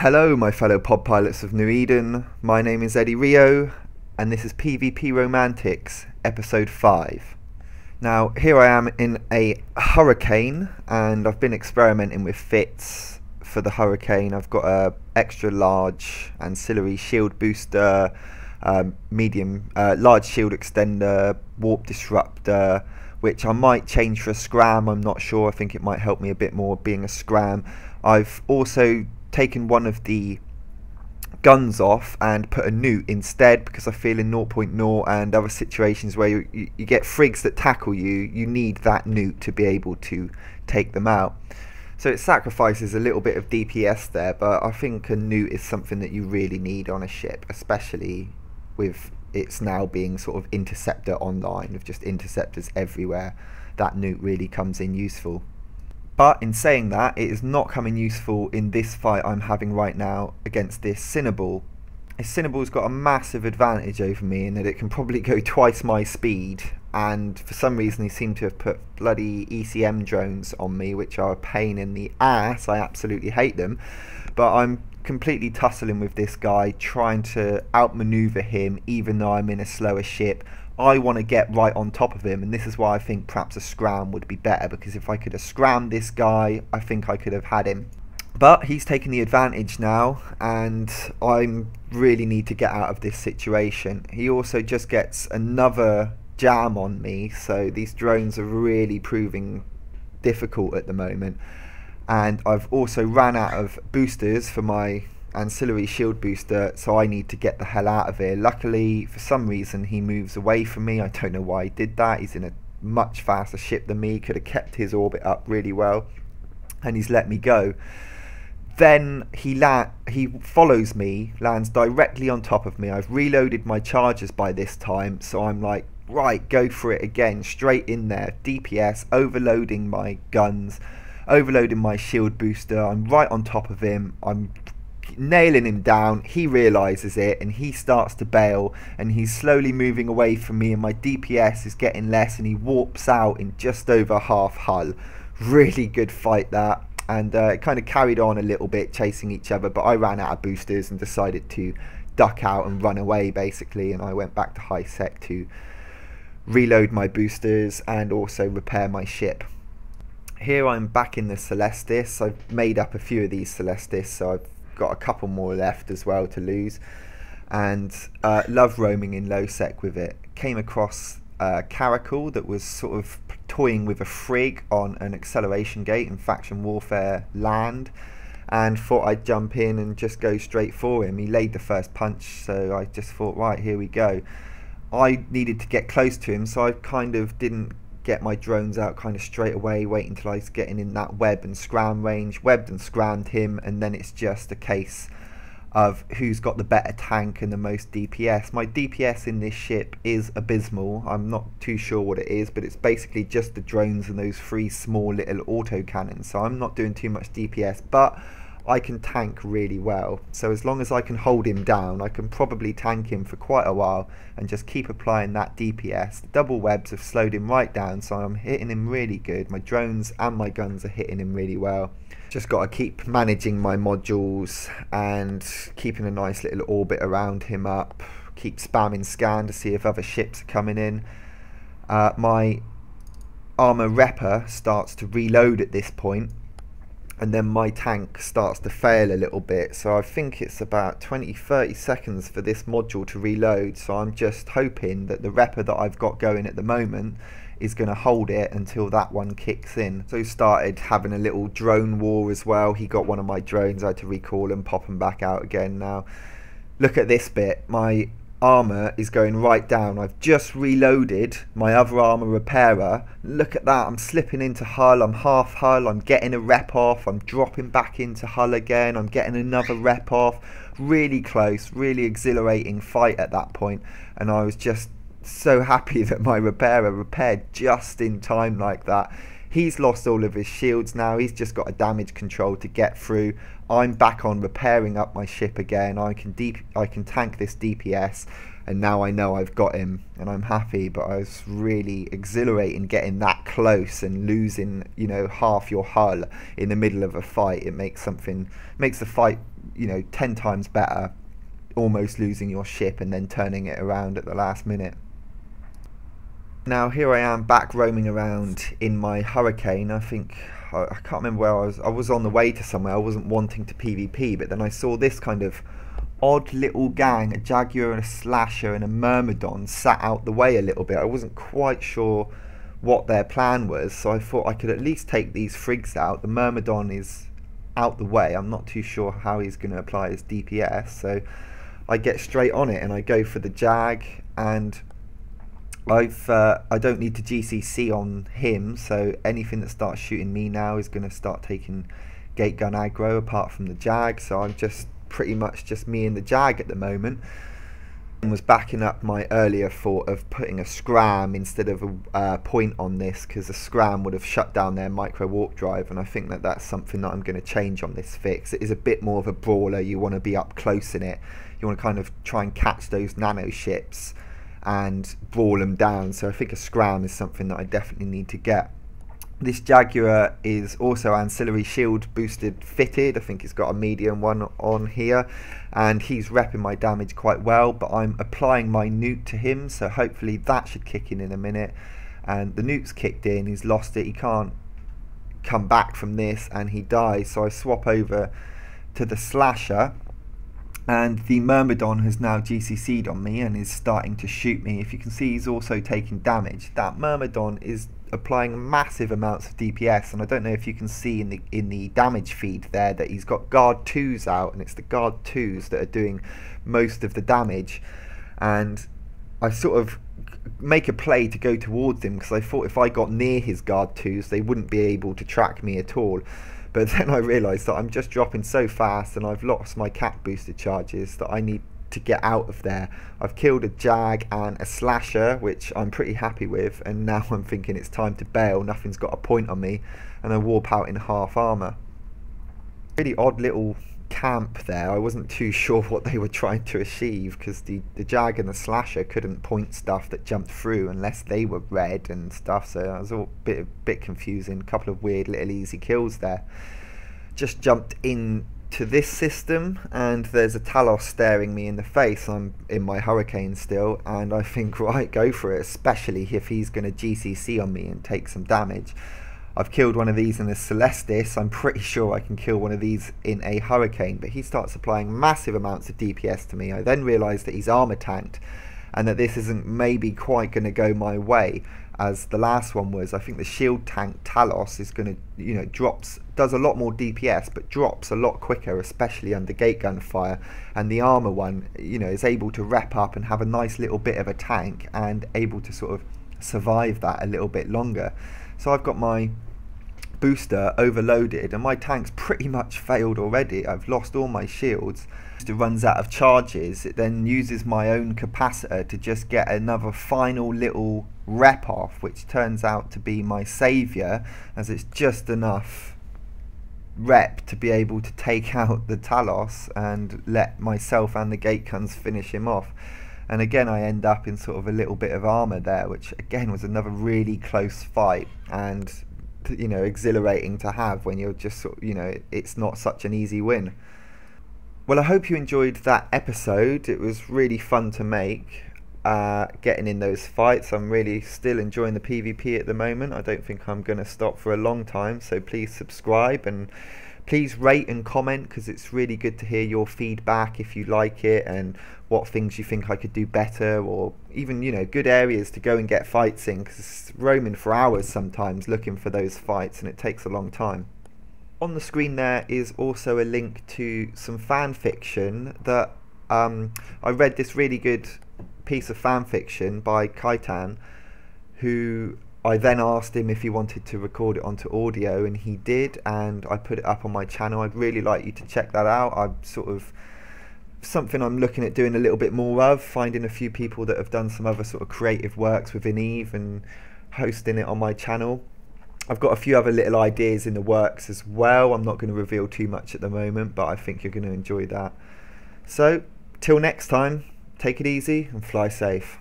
Hello my fellow pod pilots of New Eden, my name is Eddie Rio and this is PvP RoamAntics episode 5. Now here I am in a hurricane and I've been experimenting with fits for the hurricane. I've got a extra large ancillary shield booster, large shield extender, warp disruptor, which I might change for a scram. I'm not sure, I think it might help me a bit more being a scram. I've also taken one of the guns off and put a newt instead because I feel in 0.0 and other situations where you get frigs that tackle you need that newt to be able to take them out. So it sacrifices a little bit of DPS there, but I think a newt is something that you really need on a ship, especially with it's now being sort of interceptor online with just interceptors everywhere. That newt really comes in useful. But in saying that, it is not coming useful in this fight I'm having right now against this Cinnaball. This Cinnaball's got a massive advantage over me in that it can probably go twice my speed, and for some reason he seemed to have put bloody ECM drones on me, which are a pain in the ass. I absolutely hate them. But I'm completely tussling with this guy, trying to outmaneuver him even though I'm in a slower ship. I want to get right on top of him, and this is why I think perhaps a scram would be better, because if I could have scrammed this guy, I think I could have had him. But he's taken the advantage now, and I really need to get out of this situation. He also just gets another jam on me, so these drones are really proving difficult at the moment. And I've also ran out of boosters for my ancillary shield booster, so I need to get the hell out of here. Luckily, for some reason, he moves away from me. I don't know why he did that. He's in a much faster ship than me, could have kept his orbit up really well, and he's let me go. Then he follows me, lands directly on top of me. I've reloaded my charges by this time, so I'm like, right, go for it again, straight in there. DPS, overloading my guns, overloading my shield booster. I'm right on top of him. I'm nailing him down. He realizes it and he starts to bail, and he's slowly moving away from me, and my DPS is getting less, and he warps out in just over half hull. Really good fight that, and it kind of carried on a little bit chasing each other, but I ran out of boosters and decided to duck out and run away basically, and I went back to high sec to reload my boosters and also repair my ship. Here I'm back in the Celestis. I've made up a few of these Celestis, so I've got a couple more left as well to lose, and love roaming in low sec with it. Came across a Caracal that was sort of toying with a frig on an acceleration gate in faction warfare land, and thought I'd jump in and just go straight for him. He laid the first punch, so I just thought, right, here we go. I needed to get close to him, so I kind of didn't get my drones out kind of straight away, wait until I was getting in that web and scram range, webbed and scrammed him, and then it's just a case of who's got the better tank and the most DPS. My DPS in this ship is abysmal. I'm not too sure what it is, but it's basically just the drones and those 3 small little auto cannons, so I'm not doing too much DPS, but I can tank really well. So as long as I can hold him down, I can probably tank him for quite a while and just keep applying that DPS. The double webs have slowed him right down, so I'm hitting him really good. My drones and my guns are hitting him really well. Just got to keep managing my modules and keeping a nice little orbit around him up. Keep spamming scan to see if other ships are coming in. My armor repper starts to reload at this point, and then my tank starts to fail a little bit, so I think it's about 20-30 seconds for this module to reload, so I'm just hoping that the repper that I've got going at the moment is going to hold it until that one kicks in. So started having a little drone war as well. He got one of my drones, I had to recall and pop them back out again. Now look at this bit, my armor is going right down. I've just reloaded my other armor repairer. Look at that, I'm slipping into hull, I'm half hull, I'm getting a rep off, I'm dropping back into hull again, I'm getting another rep off. Really close, really exhilarating fight at that point, and I was just so happy that my repairer repaired just in time like that. He's lost all of his shields now. He's just got a damage control to get through. I'm back on repairing up my ship again. I can tank this DPS, and now I know I've got him, and I'm happy. But I was really exhilarating getting that close and losing, you know, half your hull in the middle of a fight. It makes the fight, you know, 10 times better, almost losing your ship and then turning it around at the last minute. Now here I am back roaming around in my Hurricane. I think, I can't remember where I was. I was on the way to somewhere. I wasn't wanting to PvP, but then I saw this kind of odd little gang, a Jaguar and a Slasher and a Myrmidon, sat out the way a little bit. I wasn't quite sure what their plan was, so I thought I could at least take these frigs out. The Myrmidon is out the way. I'm not too sure how he's going to apply his DPS, so I get straight on it and I go for the Jag, and I don't need to GCC on him, so anything that starts shooting me now is going to start taking gate gun aggro apart from the Jag, so I'm just pretty much just me and the Jag at the moment. And was backing up my earlier thought of putting a scram instead of a point on this, because a scram would have shut down their micro warp drive, and I think that that's something that I'm going to change on this fix. It is a bit more of a brawler. You want to be up close in it. You want to kind of try and catch those nano ships and brawl them down, so I think a scram is something that I definitely need to get. This Jaguar is also ancillary shield boosted fitted. I think he's got a medium one on here, and he's repping my damage quite well, but I'm applying my nuke to him, so hopefully that should kick in a minute. And the nuke's kicked in, he's lost it, he can't come back from this, and he dies. So I swap over to the Slasher, and the Myrmidon has now GCC'd on me and is starting to shoot me. If you can see, he's also taking damage. That Myrmidon is applying massive amounts of DPS, and I don't know if you can see in the damage feed there that he's got guard 2s out, and it's the guard 2s that are doing most of the damage. And I sort of make a play to go towards him, because I thought if I got near his guard 2s they wouldn't be able to track me at all. But then I realised that I'm just dropping so fast and I've lost my cat booster charges that I need to get out of there. I've killed a Jag and a Slasher, which I'm pretty happy with, and now I'm thinking it's time to bail. Nothing's got a point on me, and I warp out in half armour. Really odd little camp there. I wasn't too sure what they were trying to achieve, because the Jag and the Slasher couldn't point stuff that jumped through unless they were red and stuff, so that was all a bit confusing. A couple of weird little easy kills there. Just jumped in to this system, and there's a Talos staring me in the face. I'm in my Hurricane still, and I think, right, go for it, especially if he's going to GCC on me and take some damage. I've killed one of these in a Celestis. I'm pretty sure I can kill one of these in a Hurricane, but he starts applying massive amounts of DPS to me. I then realise that he's armor tanked, and that this isn't maybe quite going to go my way as the last one was. I think the shield tank Talos is going to, you know, does a lot more DPS, but drops a lot quicker, especially under gate gun fire. And the armor one, you know, is able to rep up and have a nice little bit of a tank, and able to sort of survive that a little bit longer. So I've got my booster overloaded, and my tank's pretty much failed already. I've lost all my shields. It runs out of charges. It then uses my own capacitor to just get another final little rep off, which turns out to be my saviour, as it's just enough rep to be able to take out the Talos and let myself and the gate guns finish him off. And again, I end up in sort of a little bit of armour there, which again was another really close fight, and, you know, exhilarating to have when you're just sort of, you know, it's not such an easy win. Well, I hope you enjoyed that episode. It was really fun to make, getting in those fights. I'm really still enjoying the PvP at the moment. I don't think I'm going to stop for a long time, so please subscribe and please rate and comment, because it's really good to hear your feedback if you like it, and what things you think I could do better, or even, you know, good areas to go and get fights in, because it's roaming for hours sometimes looking for those fights, and it takes a long time. On the screen there is also a link to some fan fiction that I read this really good piece of fan fiction by Kaitan, who I then asked him if he wanted to record it onto audio, and he did, and I put it up on my channel. I'd really like you to check that out. I'm sort of something I'm looking at doing a little bit more of, finding a few people that have done some other sort of creative works within EvE and hosting it on my channel. I've got a few other little ideas in the works as well. I'm not going to reveal too much at the moment, but I think you're going to enjoy that. So till next time, take it easy and fly safe.